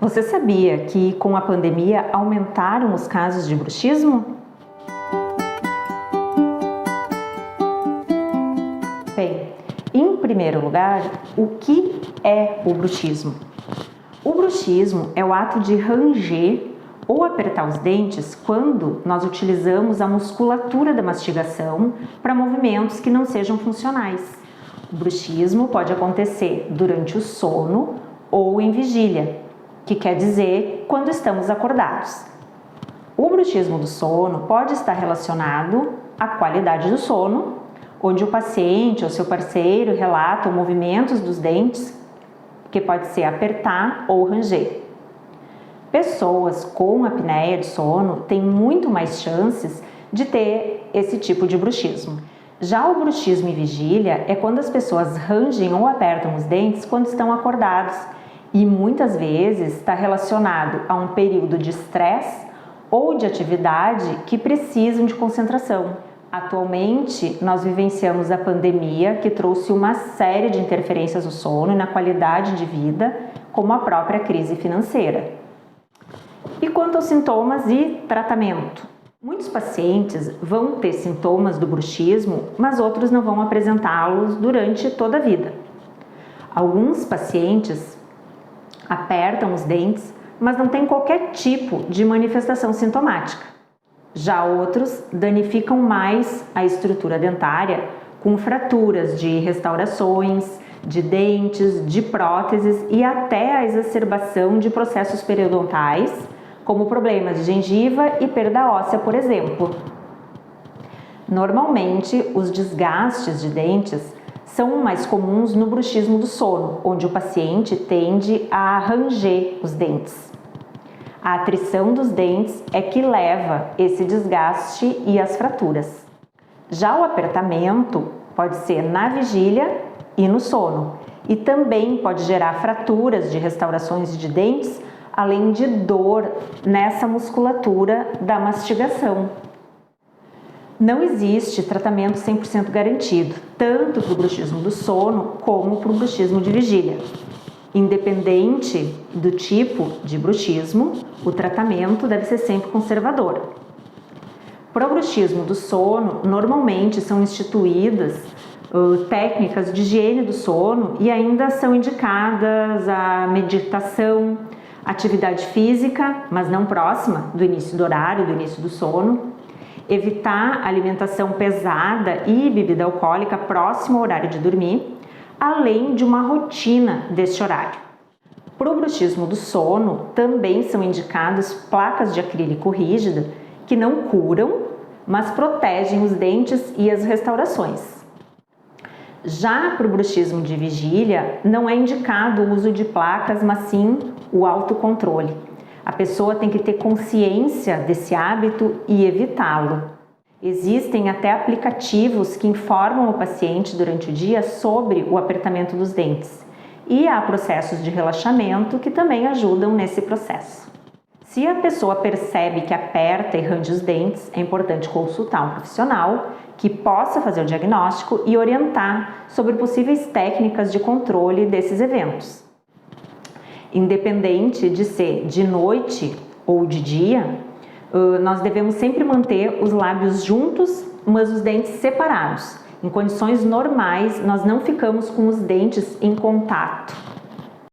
Você sabia que com a pandemia aumentaram os casos de bruxismo? Bem, em primeiro lugar, o que é o bruxismo? O bruxismo é o ato de ranger ou apertar os dentes quando nós utilizamos a musculatura da mastigação para movimentos que não sejam funcionais. O bruxismo pode acontecer durante o sono ou em vigília, que quer dizer quando estamos acordados. O bruxismo do sono pode estar relacionado à qualidade do sono, onde o paciente ou seu parceiro relatam movimentos dos dentes, que pode ser apertar ou ranger. Pessoas com apneia de sono têm muito mais chances de ter esse tipo de bruxismo. Já o bruxismo em vigília é quando as pessoas rangem ou apertam os dentes quando estão acordados e muitas vezes está relacionado a um período de estresse ou de atividade que precisam de concentração. Atualmente, nós vivenciamos a pandemia que trouxe uma série de interferências no sono e na qualidade de vida, como a própria crise financeira. E quanto aos sintomas e tratamento? Muitos pacientes vão ter sintomas do bruxismo, mas outros não vão apresentá-los durante toda a vida. Alguns pacientes apertam os dentes, mas não têm qualquer tipo de manifestação sintomática. Já outros danificam mais a estrutura dentária com fraturas de restaurações, de dentes, de próteses e até a exacerbação de processos periodontais, como problemas de gengiva e perda óssea, por exemplo. Normalmente, os desgastes de dentes são mais comuns no bruxismo do sono, onde o paciente tende a ranger os dentes. A atrição dos dentes é que leva esse desgaste e as fraturas. Já o apertamento pode ser na vigília e no sono, e também pode gerar fraturas de restaurações de dentes, além de dor nessa musculatura da mastigação. Não existe tratamento 100% garantido, tanto para o bruxismo do sono como para o bruxismo de vigília. Independente do tipo de bruxismo, o tratamento deve ser sempre conservador. Para o bruxismo do sono, normalmente são instituídas técnicas de higiene do sono e ainda são indicadas a meditação, atividade física, mas não próxima do início do horário, do início do sono, evitar alimentação pesada e bebida alcoólica próximo ao horário de dormir, além de uma rotina deste horário. Para o bruxismo do sono, também são indicadas placas de acrílico rígida que não curam, mas protegem os dentes e as restaurações. Já para o bruxismo de vigília, não é indicado o uso de placas, mas sim o autocontrole. A pessoa tem que ter consciência desse hábito e evitá-lo. Existem até aplicativos que informam o paciente durante o dia sobre o apertamento dos dentes. E há processos de relaxamento que também ajudam nesse processo. Se a pessoa percebe que aperta e range os dentes, é importante consultar um profissional que possa fazer o diagnóstico e orientar sobre possíveis técnicas de controle desses eventos. Independente de ser de noite ou de dia, nós devemos sempre manter os lábios juntos, mas os dentes separados. Em condições normais, nós não ficamos com os dentes em contato.